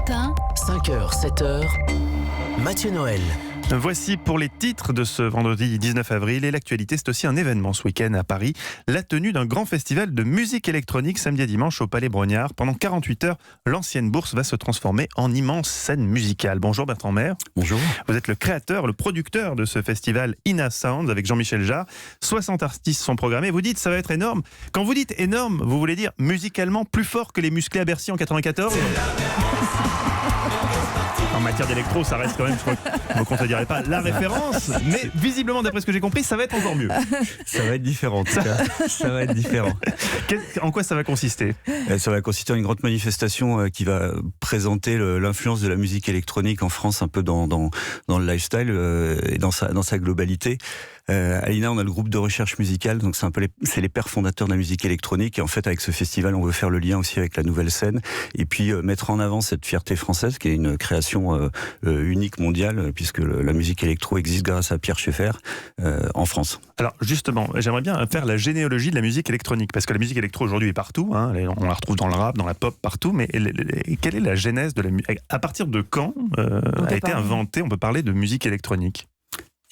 matin, 5h, 7h, Mathieu Noël. Voici pour les titres de ce vendredi 19 avril. Et l'actualité, c'est aussi un événement ce week-end à Paris. La tenue d'un grand festival de musique électronique samedi et dimanche au Palais Brongniart. Pendant 48 heures, l'ancienne bourse va se transformer en immense scène musicale. Bonjour Bertrand Maire. Bonjour. Vous êtes le créateur, le producteur de ce festival Ina Sounds avec Jean-Michel Jarre. 60 artistes sont programmés. Vous dites ça va être énorme. Quand vous dites énorme, vous voulez dire musicalement plus fort que les musclés à Bercy en 94 ? En matière d'électro, ça reste quand même, je ne contredirai pas, la référence. Mais visiblement, d'après ce que j'ai compris, ça va être encore mieux. Ça va être différent en tout cas. Ça va être différent. En quoi ça va consister ? Ça va consister en une grande manifestation qui va présenter l'influence de la musique électronique en France un peu dans le lifestyle et dans sa globalité. À l'INA, on a le groupe de recherche musicale, donc c'est les pères fondateurs de la musique électronique. Et en fait, avec ce festival, on veut faire le lien aussi avec la nouvelle scène et puis mettre en avant cette fierté française qui est une création unique mondiale, puisque la musique électro existe grâce à Pierre Schaeffer en France. Alors justement, j'aimerais bien faire la généalogie de la musique électronique, parce que la musique électro aujourd'hui est partout, hein, on la retrouve dans le rap, dans la pop, partout, mais quelle est la genèse de la musique ? À partir de quand a été inventée, on peut parler de musique électronique ?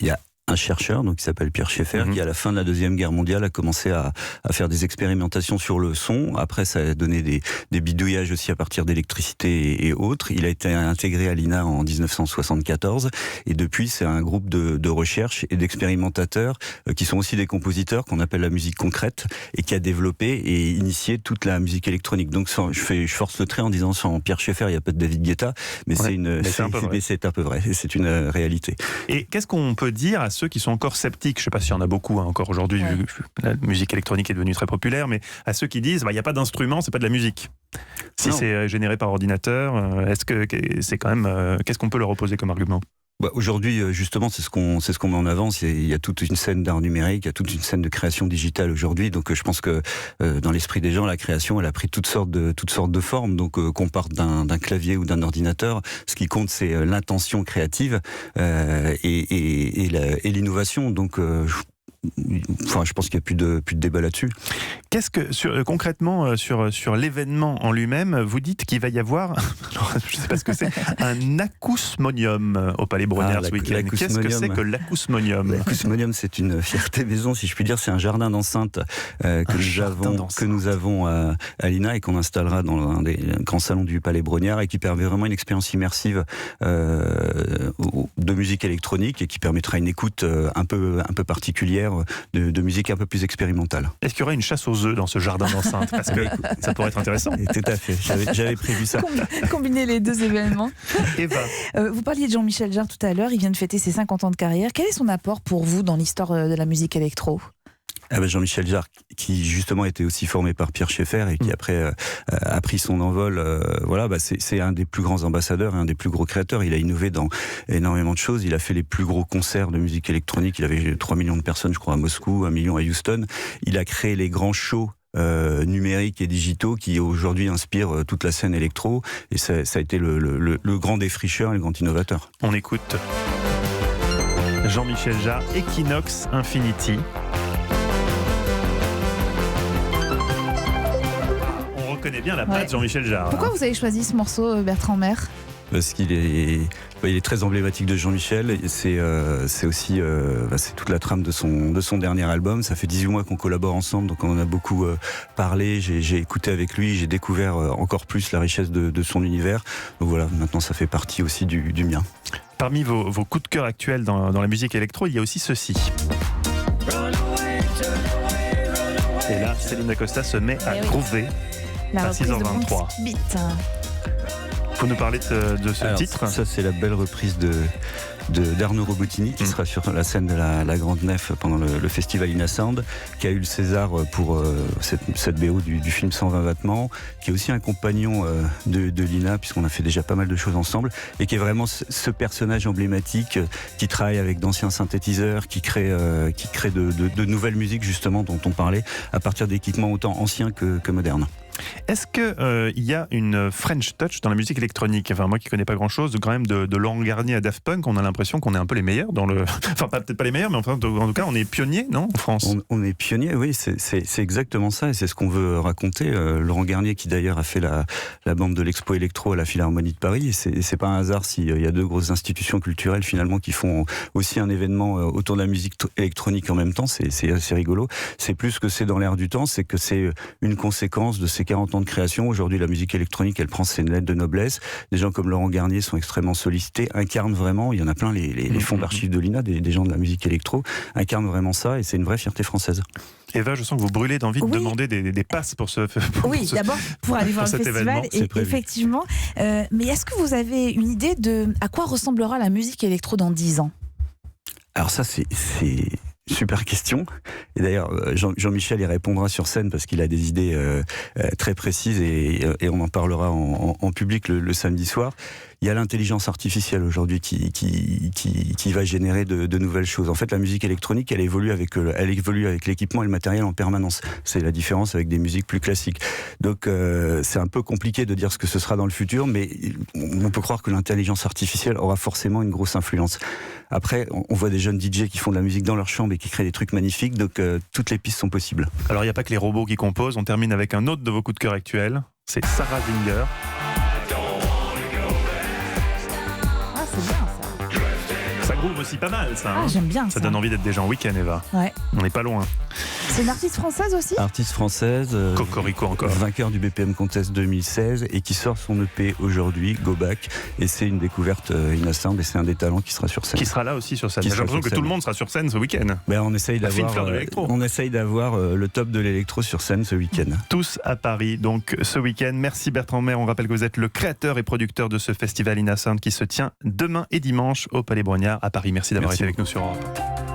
Il y a un chercheur donc, qui s'appelle Pierre Schaeffer, qui à la fin de la Deuxième Guerre mondiale a commencé à faire des expérimentations sur le son. Après, ça a donné des bidouillages aussi à partir d'électricité et autres. Il a été intégré à l'INA en 1974 et depuis, c'est un groupe de recherche et d'expérimentateurs qui sont aussi des compositeurs qu'on appelle la musique concrète et qui a développé et initié toute la musique électronique. Donc, je force le trait en disant sans Pierre Schaeffer, il n'y a pas de David Guetta, mais ouais, c'est un peu vrai et c'est une réalité. Et qu'est-ce qu'on peut dire à ceux qui sont encore sceptiques, je ne sais pas s'il y en a beaucoup encore aujourd'hui, vu que la musique électronique est devenue très populaire, mais à ceux qui disent il n'y a pas d'instrument, c'est pas de la musique. Si c'est généré par ordinateur, est-ce que c'est quand même qu'est-ce qu'on peut leur opposer comme argument ? Aujourd'hui, justement, c'est ce qu'on met en avant. Il y a toute une scène d'art numérique, il y a toute une scène de création digitale aujourd'hui. Donc, je pense que dans l'esprit des gens, la création, elle a pris toutes sortes de formes. Donc, qu'on parte d'un clavier ou d'un ordinateur, ce qui compte, c'est l'intention créative et l'innovation. Donc, je pense qu'il n'y a plus de débat là-dessus. Qu'est-ce que, concrètement, sur l'événement en lui-même, vous dites qu'il va y avoir, alors, je ne sais pas ce que c'est, un acousmonium au Palais Brongniart ce week-end. Qu'est-ce que c'est que l'acousmonium ? L'acousmonium, c'est une fierté maison, si je puis dire. C'est un jardin d'enceinte que nous avons à l'INA et qu'on installera dans un des grands salons du Palais Brongniart et qui permet vraiment une expérience immersive de musique électronique et qui permettra une écoute un peu particulière de musique un peu plus expérimentale. Est-ce qu'il y aura une chasse aux œufs dans ce jardin d'enceinte ? Parce que ça pourrait être intéressant. Et tout à fait, j'avais prévu ça. Combiner les deux événements. Eva. Vous parliez de Jean-Michel Jarre tout à l'heure, il vient de fêter ses 50 ans de carrière. Quel est son apport pour vous dans l'histoire de la musique électro ? Jean-Michel Jarre, qui justement était aussi formé par Pierre Schaeffer et qui après a pris son envol, c'est un des plus grands ambassadeurs et un des plus gros créateurs. Il a innové dans énormément de choses. Il a fait les plus gros concerts de musique électronique. Il avait 3 millions de personnes, je crois, à Moscou, 1 million à Houston. Il a créé les grands shows numériques et digitaux qui aujourd'hui inspirent toute la scène électro. Et ça a été le grand défricheur et le grand innovateur. On écoute Jean-Michel Jarre, Equinox Infinity. On connaît bien la patte Jean-Michel Jarre. Pourquoi vous avez choisi ce morceau, Bertrand Maire ? Parce qu'il est très emblématique de Jean-Michel. C'est aussi c'est toute la trame de son dernier album. Ça fait 18 mois qu'on collabore ensemble, donc on en a beaucoup parlé. J'ai écouté avec lui, j'ai découvert encore plus la richesse de son univers. Donc voilà, maintenant ça fait partie aussi du mien. Parmi vos coups de cœur actuels dans la musique électro, il y a aussi ceci. Et là, Céline Dacosta se met à groover à 6h23. Vous nous parlez de ce titre ? Ça, c'est la belle reprise d'Arnaud Robotini qui sera sur la scène de la Grande Nef pendant le festival Ina Sound, qui a eu le César pour cette BO du film 120 battements, qui est aussi un compagnon de l'INA, puisqu'on a fait déjà pas mal de choses ensemble, et qui est vraiment ce personnage emblématique qui travaille avec d'anciens synthétiseurs, qui crée de nouvelles musiques justement dont on parlait, à partir d'équipements autant anciens que modernes. Est-ce qu'il y a une French touch dans la musique électronique? Enfin, moi qui connais pas grand-chose, quand même de Laurent Garnier à Daft Punk, on a l'impression qu'on est un peu les meilleurs dans le... Enfin, peut-être pas les meilleurs, mais en tout cas, on est pionniers, non, en France? On est pionniers, oui, c'est exactement ça, et c'est ce qu'on veut raconter. Laurent Garnier, qui d'ailleurs a fait la bande de l'Expo Électro à la Philharmonie de Paris, et c'est pas un hasard s'il y a deux grosses institutions culturelles finalement qui font aussi un événement autour de la musique électronique en même temps. C'est assez rigolo. C'est plus que c'est dans l'air du temps, c'est que c'est une conséquence de ces 40 ans de création. Aujourd'hui, la musique électronique, elle prend ses lettres de noblesse. Des gens comme Laurent Garnier sont extrêmement sollicités, incarnent vraiment, il y en a plein, les fonds d'archives de l'INA, des gens de la musique électro, incarnent vraiment ça, et c'est une vraie fierté française. Eva, je sens que vous brûlez d'envie de demander des passes pour ce d'abord pour aller voir le festival, effectivement. Mais est-ce que vous avez une idée de à quoi ressemblera la musique électro dans 10 ans? Alors ça, c'est super question. Et d'ailleurs, Jean-Michel y répondra sur scène parce qu'il a des idées très précises et on en parlera en public le samedi soir. Il y a l'intelligence artificielle aujourd'hui qui va générer de nouvelles choses. En fait, la musique électronique, elle évolue avec l'équipement et le matériel en permanence. C'est la différence avec des musiques plus classiques. Donc, c'est un peu compliqué de dire ce que ce sera dans le futur, mais on peut croire que l'intelligence artificielle aura forcément une grosse influence. Après, on voit des jeunes DJ qui font de la musique dans leur chambre et qui créent des trucs magnifiques, donc toutes les pistes sont possibles. Alors, il n'y a pas que les robots qui composent. On termine avec un autre de vos coups de cœur actuels. C'est Sarah Zinger. C'est bien ça. Ça groove aussi pas mal, ça. Hein, j'aime bien ça. Ça donne envie d'être déjà en week-end, Eva. Ouais. On n'est pas loin. C'est une artiste française aussi? Artiste française, Cocorico encore. Vainqueur du BPM Contest 2016 et qui sort son EP aujourd'hui, Go Back. Et c'est une découverte innocente et c'est un des talents qui sera sur scène. Qui sera là aussi sur scène. J'ai l'impression que tout le monde sera sur scène ce week-end. Ben, on essaye d'avoir le top de l'électro sur scène ce week-end. Tous à Paris, donc ce week-end. Merci Bertrand Maire. On rappelle que vous êtes le créateur et producteur de ce festival Innocent qui se tient demain et dimanche au Palais Brongniart à Paris. Merci d'avoir été avec nous sur Europe.